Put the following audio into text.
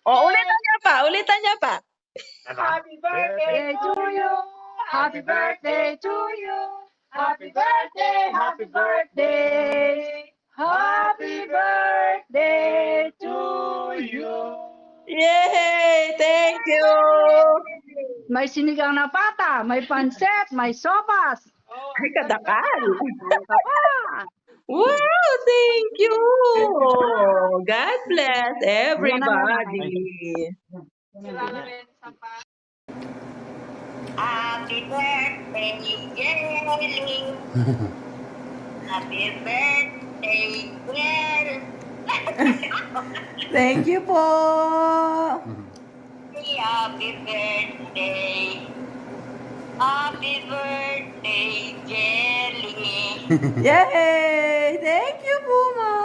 O, ulitan niya pa, ulitan niya pa. Happy birthday to you. Happy birthday to you. Happy birthday, happy birthday. Happy birthday to you. Yay! Thank you! May sinigang na pata, may pansit, may sopas. Ay, kadakal! Ano pa? Wow! Thank you! God bless everybody! Happy birthday, Jelly. Happy birthday, Jelly. Thank you po! Happy birthday. Happy birthday, Jelly. Yay! Thank you po, Mom!